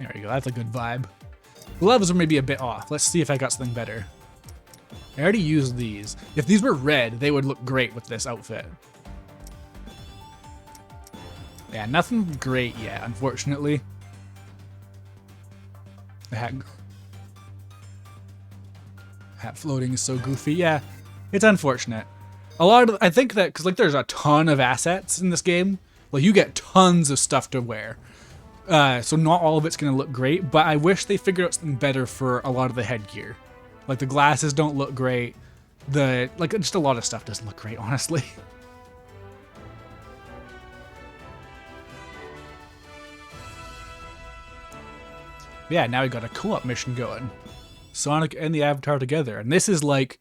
[SPEAKER 1] There we go, that's a good vibe. The levels are maybe a bit off. Let's see if I got something better. I already used these. If these were red, they would look great with this outfit. Yeah, nothing great yet, unfortunately. The hat floating is so goofy. Yeah, it's unfortunate. I think that, because like there's a ton of assets in this game. Like you get tons of stuff to wear. So not all of it's going to look great, but I wish they figured out something better for a lot of the headgear. Like the glasses don't look great. Just a lot of stuff doesn't look great, honestly. Yeah, now we got a co-op mission going. Sonic and the Avatar together. And this is like,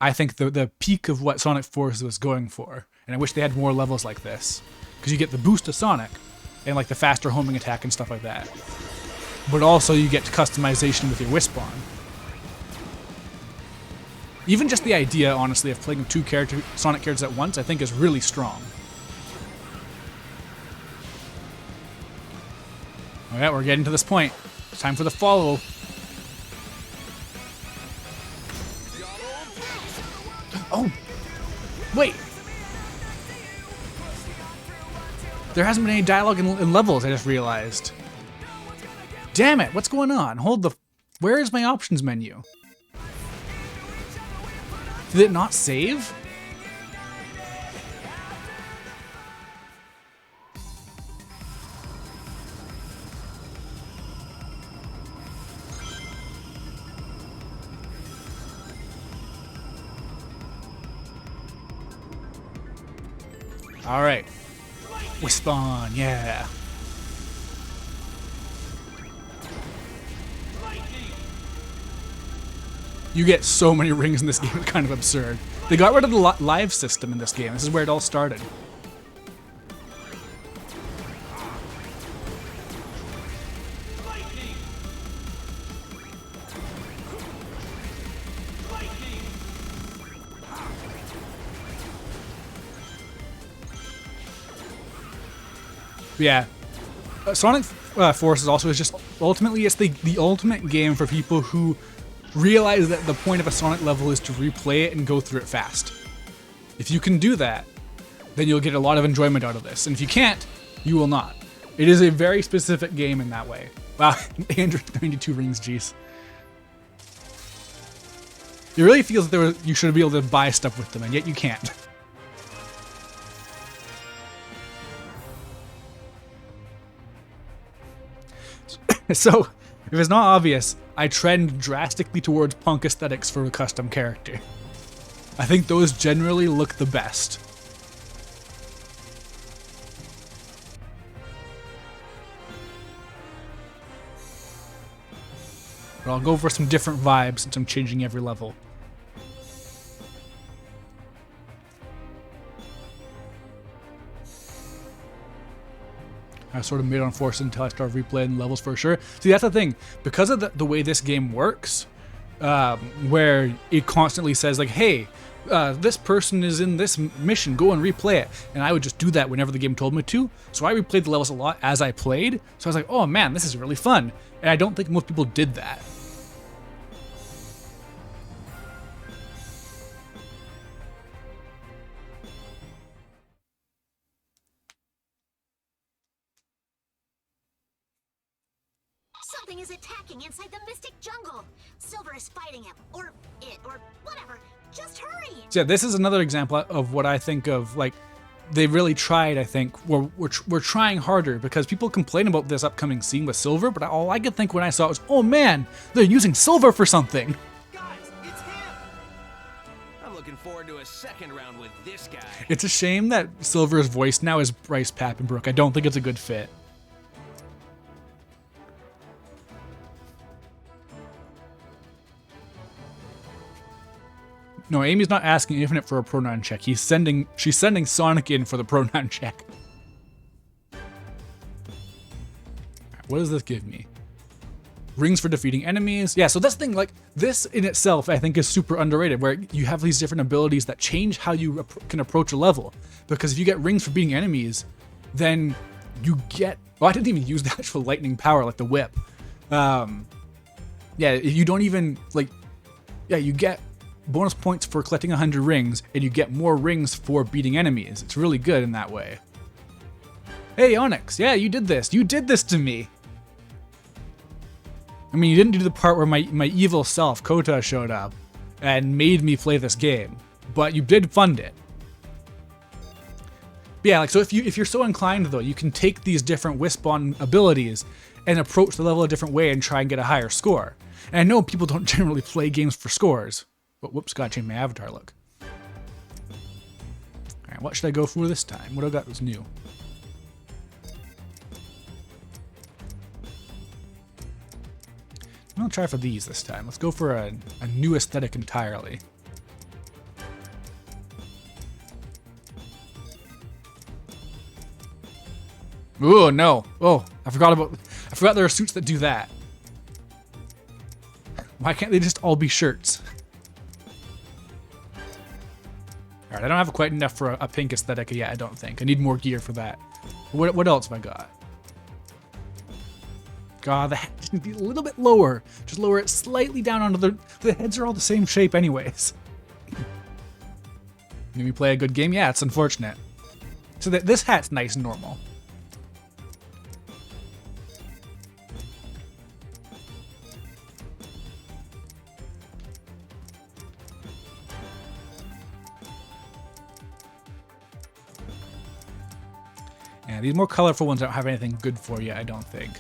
[SPEAKER 1] I think the peak of what Sonic Forces was going for. And I wish they had more levels like this. Because you get the boost of Sonic and like the faster homing attack and stuff like that. But also you get customization with your Wispawn. Even just the idea, honestly, of playing two Sonic characters at once, I think is really strong. Alright, we're getting to this point. It's time for the follow. Oh! Wait! There hasn't been any dialogue in levels, I just realized. Damn it, what's going on? Where is my options menu? Did it not save? All right. Wispawn, yeah. You get so many rings in this game, it's kind of absurd. They got rid of the live system in this game. This is where it all started. Yeah. Sonic Forces also is just ultimately it's the ultimate game for people who realize that the point of a Sonic level is to replay it and go through it fast. If you can do that, then you'll get a lot of enjoyment out of this. And if you can't, you will not. It is a very specific game in that way. Wow, 892 rings, jeez. It really feels that you should be able to buy stuff with them, and yet you can't. So, if it's not obvious, I trend drastically towards punk aesthetics for a custom character. I think those generally look the best. But I'll go for some different vibes since I'm changing every level. I sort of made on force until I started replaying levels for sure. See, that's the thing. Because of the way this game works, where it constantly says like, hey, this person is in this mission, go and replay it. And I would just do that whenever the game told me to. So I replayed the levels a lot as I played. So I was like, oh man, this is really fun. And I don't think most people did that.
[SPEAKER 8] Something is attacking inside the Mystic Jungle. Silver is fighting him, or it, or whatever. Just hurry!
[SPEAKER 1] So yeah, this is another example of what I think of, like, they really tried, I think. We're trying harder, because people complain about this upcoming scene with Silver, but all I could think when I saw it was, oh man, they're using Silver for something!
[SPEAKER 3] Guys, it's him! I'm looking forward to a second round with this guy.
[SPEAKER 1] It's a shame that Silver's voice now is Bryce Papenbrook. I don't think it's a good fit. No, Amy's not asking Infinite for a pronoun check. She's sending Sonic in for the pronoun check. What does this give me? Rings for defeating enemies. Yeah, so this thing, like, this in itself, I think is super underrated, where you have these different abilities that change how you can approach a level. Because if you get rings for beating enemies, then you get... Well, I didn't even use the actual lightning power, like the whip. Yeah, you don't even, like... Yeah, you get bonus points for collecting 100 rings, and you get more rings for beating enemies. It's really good in that way. Hey, Onyx, yeah, you did this. You did this to me. I mean, you didn't do the part where my evil self, Kota, showed up and made me play this game, but you did fund it. But Yeah, like so if you're so inclined though, you can take these different Wisp-on abilities and approach the level a different way and try and get a higher score. And I know people don't generally play games for scores, but whoops, gotta change my avatar look. Alright, what should I go for this time? What do I got that's new? I'm gonna try for these this time. Let's go for a new aesthetic entirely. Oh no! Oh, I forgot there are suits that do that. Why can't they just all be shirts? Alright, I don't have quite enough for a pink aesthetic yet, I don't think. I need more gear for that. What else have I got? God, the head just needs to be a little bit lower. Just lower it slightly down onto the heads are all the same shape anyways. Can we play a good game? Yeah, it's unfortunate. So that this hat's nice and normal. Yeah, these more colorful ones don't have anything good for you, I don't think.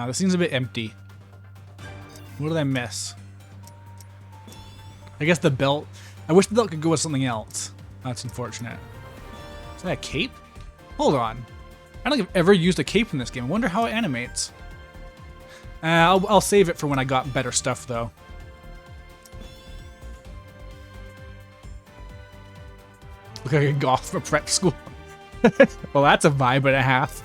[SPEAKER 1] This seems a bit empty. What did I miss? I guess the belt. I wish the belt could go with something else. That's unfortunate. Is that a cape? Hold on. I don't think I've ever used a cape in this game. I wonder how it animates. I'll save it for when I got better stuff, though. Look like a goth for prep school. Well, that's a vibe and a half.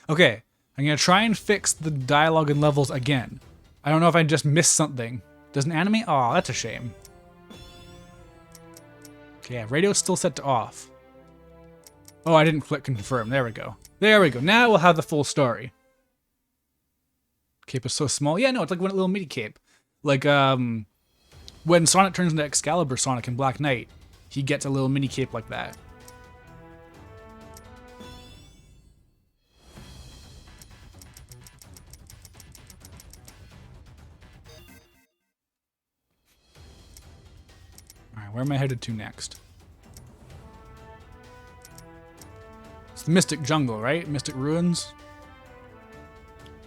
[SPEAKER 1] Okay, I'm gonna try and fix the dialogue and levels again. I don't know if I just missed something. Doesn't animate? Oh, that's a shame. Okay, yeah, radio's still set to off. Oh, I didn't click confirm. There we go. There we go. Now we'll have the full story. Cape is so small. Yeah, no, it's like one little mini cape. Like, when Sonic turns into Excalibur Sonic in Black Knight, he gets a little mini cape like that. Alright, where am I headed to next? It's the Mystic Jungle, right? Mystic Ruins?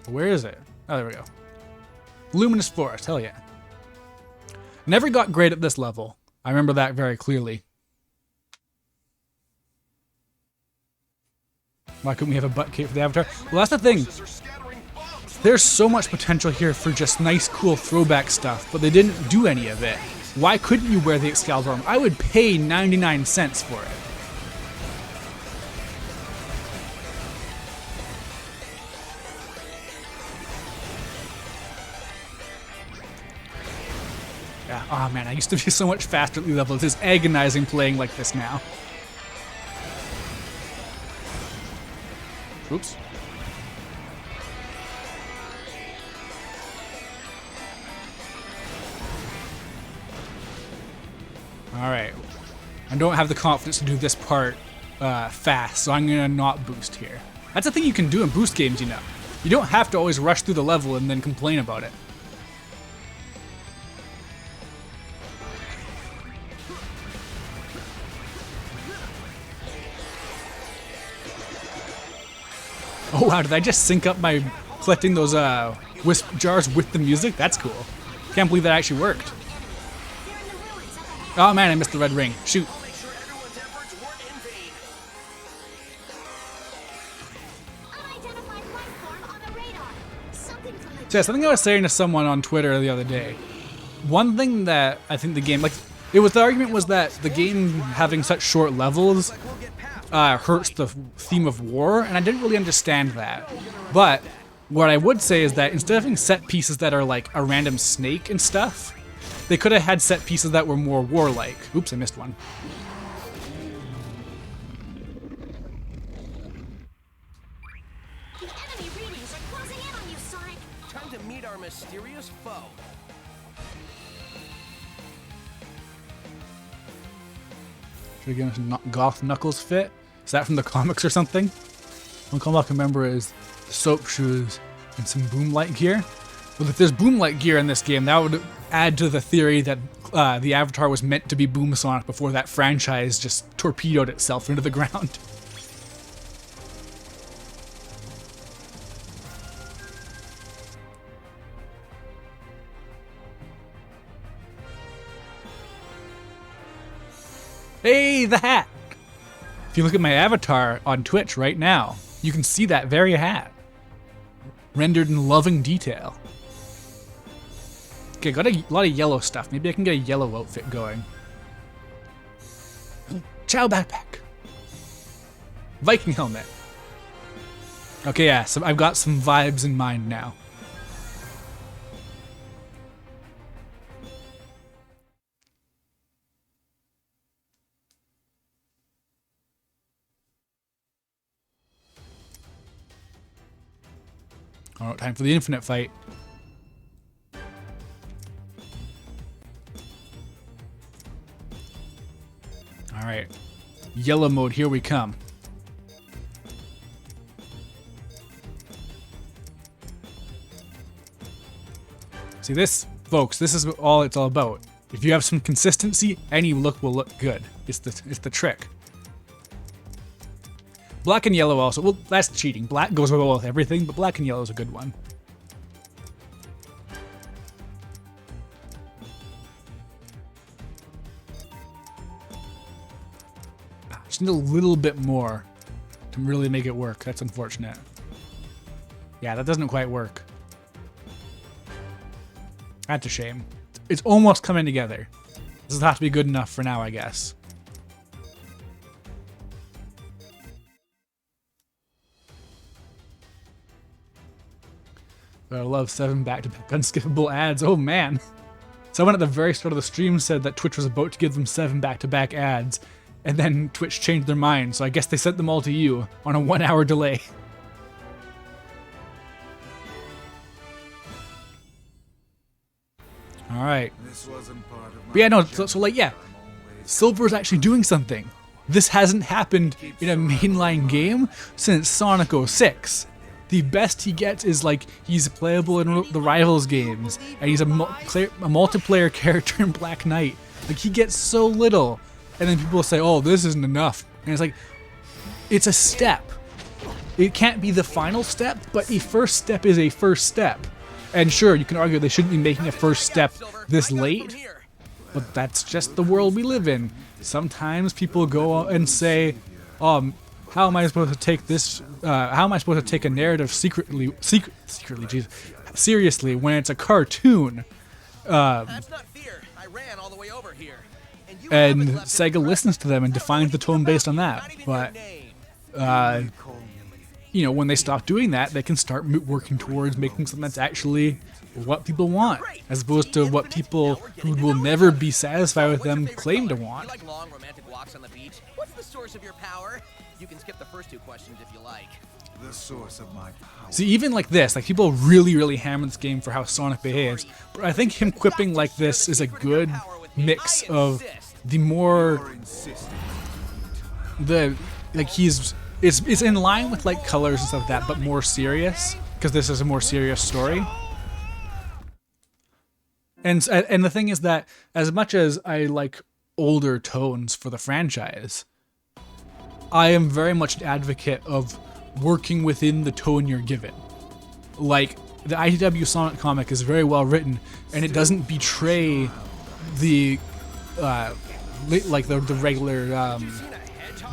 [SPEAKER 1] Where is it? Oh, there we go. Luminous Forest, hell yeah. Never got great at this level. I remember that very clearly. Why couldn't we have a butt cape for the Avatar? Well, that's the thing. There's so much potential here for just nice, cool throwback stuff, but they didn't do any of it. Why couldn't you wear the Excalibur armor? I would pay 99 cents for it. Yeah, oh man, I used to be so much faster at these levels. It's agonizing playing like this now. Oops. Alright. I don't have the confidence to do this part fast, so I'm gonna not boost here. That's a thing you can do in boost games, you know. You don't have to always rush through the level and then complain about it. Oh wow, did I just sync up my collecting those wisp jars with the music? That's cool. Can't believe that actually worked. Oh man, I missed the red ring. Shoot. So yeah, something I was saying to someone on Twitter the other day. One thing that I think the game, like, the argument was that the game having such short levels hurts the theme of war, and I didn't really understand that. But what I would say is that instead of having set pieces that are like a random snake and stuff, they could have had set pieces that were more warlike. Oops, I missed one.
[SPEAKER 8] The enemy readings are closing in on you, Sonic.
[SPEAKER 3] Time to meet our mysterious foe.
[SPEAKER 1] Should we get a Goth Knuckles fit? Is that from the comics or something? One comic I can remember is the soap shoes and some boom light gear. Well, if there's boom light gear in this game, that would add to the theory that the Avatar was meant to be Boom Sonic before that franchise just torpedoed itself into the ground. Hey, the hat! If you look at my avatar on Twitch right now, you can see that very hat. Rendered in loving detail. Okay, got a lot of yellow stuff. Maybe I can get a yellow outfit going. Chow backpack. Viking helmet. Okay, yeah, so I've got some vibes in mind now. Alright, time for the infinite fight. Alright. Yellow mode, here we come. See this, folks, this is all it's all about. If you have some consistency, any look will look good. It's the trick. Black and yellow also, well, that's cheating. Black goes well with everything, but black and yellow is a good one. Just need a little bit more to really make it work. That's unfortunate. Yeah, that doesn't quite work. That's a shame. It's almost coming together. This will have to be good enough for now, I guess. I love 7 back-to-back unskippable ads. Oh man. Someone at the very start of the stream said that Twitch was about to give them 7 back-to-back ads, and then Twitch changed their mind, so I guess they sent them all to you on a 1-hour delay. Alright. But yeah, no, so like, yeah. Silver's actually doing something. This hasn't happened in a mainline game since Sonic 06. The best he gets is like he's playable in the Rivals games, and he's a multiplayer character in Black Knight. Like he gets so little, and then people say, "Oh, this isn't enough," and it's like, it's a step. It can't be the final step, but a first step is a first step. And sure, you can argue they shouldn't be making a first step this late, but that's just the world we live in. Sometimes people go and say, how am I supposed to take this? How am I supposed to take a narrative secretly, geez, seriously when it's a cartoon?
[SPEAKER 3] That's not fear. I ran all the way over here.
[SPEAKER 1] And Sega listens to them and defines the tone based on that. But you know, when they stop doing that, they can start working towards making something that's actually what people want, as opposed to what people who will never be satisfied with them claim to want.
[SPEAKER 3] You like long romantic walks on the beach? What's the source of your power? You can skip the first 2 questions if you like.
[SPEAKER 2] The source of my power.
[SPEAKER 1] See, even like this, like people really hammer this game for how Sonic behaves, but I think him quipping like this is a good mix of the more, it's in line with like colors and stuff like that, but more serious, because this is a more serious story. And the thing is that as much as I like older tones for the franchise, I am very much an advocate of working within the tone you're given. Like, the IDW Sonic comic is very well written, and it doesn't betray the, like the regular,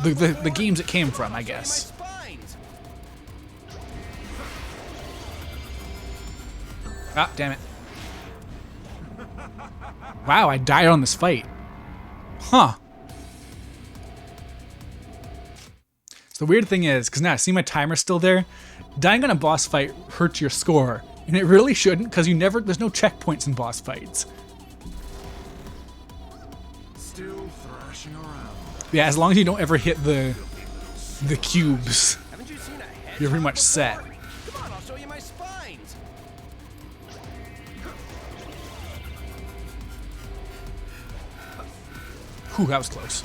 [SPEAKER 1] the games it came from, I guess. Ah, damn it. Wow, I died on this fight. Huh. So the weird thing is, because now see my timer's still there, dying on a boss fight hurts your score, and it really shouldn't, because there's no checkpoints in boss fights.
[SPEAKER 2] Still thrashing around.
[SPEAKER 1] Yeah, as long as you don't ever hit the cubes,
[SPEAKER 3] Haven't you seen a hedgehog
[SPEAKER 1] you're pretty much set.
[SPEAKER 3] Come on, I'll show you my spines.
[SPEAKER 1] Whew, that was close.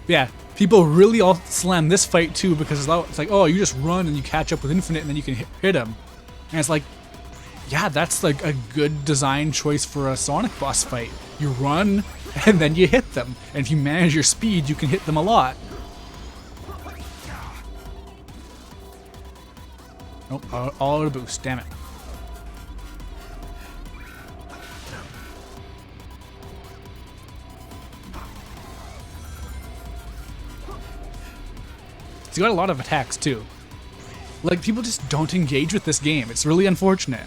[SPEAKER 1] Yeah, People really all slam this fight too because it's like, oh, you just run and you catch up with Infinite and then you can hit him. And it's like, yeah, that's like a good design choice for a Sonic boss fight. You run and then you hit them. And if you manage your speed, you can hit them a lot. Nope, all out of boost, damn it. He's got a lot of attacks too. Like, people just don't engage with this game. It's really unfortunate.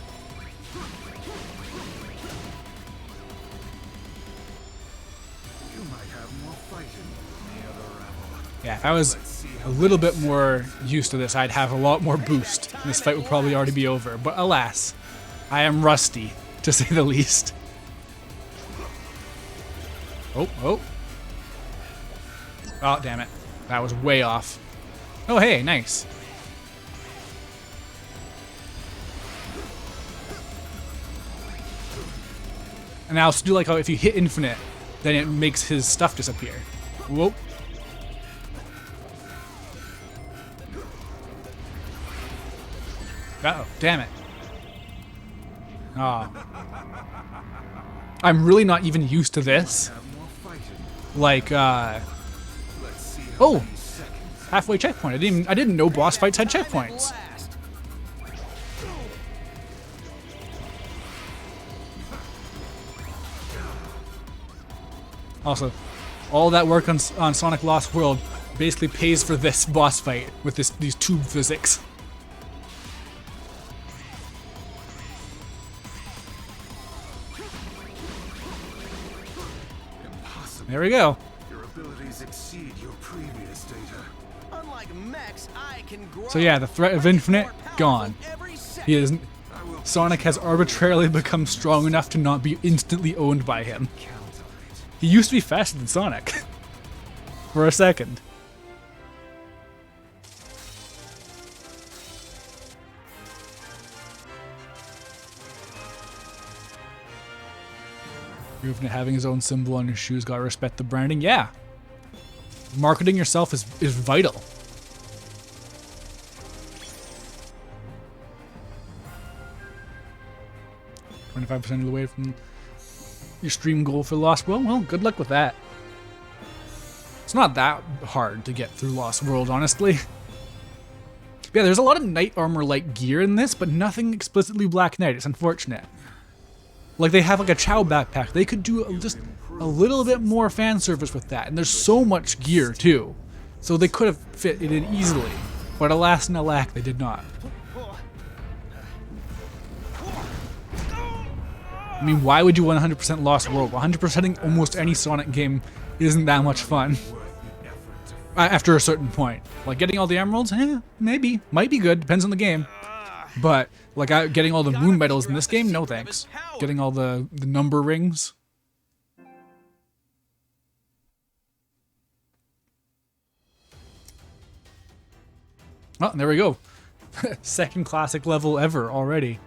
[SPEAKER 1] Yeah, if I was a little bit more used to this, I'd have a lot more boost. This fight would probably already be over. But alas, I am rusty, to say the least. Oh, oh. Oh, damn it. That was way off. Oh, hey, nice. And I also do like how if you hit Infinite, then it makes his stuff disappear. Whoa. Uh-oh, damn it. Oh. I'm really not even used to this. Like, oh! Halfway checkpoint. I didn't know boss fights had checkpoints. Also, all that work on Sonic Lost World basically pays for this boss fight with these tube physics. There we go.
[SPEAKER 2] Your abilities exceed your previous data.
[SPEAKER 3] Unlike mechs, I can grow.
[SPEAKER 1] So yeah, the threat of Infinite, gone.
[SPEAKER 3] Every second.
[SPEAKER 1] He isn't. Sonic has arbitrarily become strong enough to not be instantly owned by him. He used to be faster than Sonic. For a second. Infinite having his own symbol on his shoes, gotta respect the branding. Yeah. Marketing yourself is vital. $25% of the way from your stream goal for Lost World. Well, good luck with that. It's not that hard to get through Lost World, honestly. Yeah, there's a lot of Knight Armor-like gear in this, but nothing explicitly Black Knight. It's unfortunate. Like, they have like a Chow backpack. They could do just a little bit more fan service with that. And there's so much gear, too. So they could have fit it in easily. But alas and alack, they did not. I mean, why would you 100% Lost World? 100%ing almost any Sonic game isn't that much fun. After a certain point. Like, getting all the emeralds? Maybe. Might be good. Depends on the game. But, like, getting all the moon medals in this game? No thanks. Getting all the number rings? Oh, there we go. Second classic level ever already.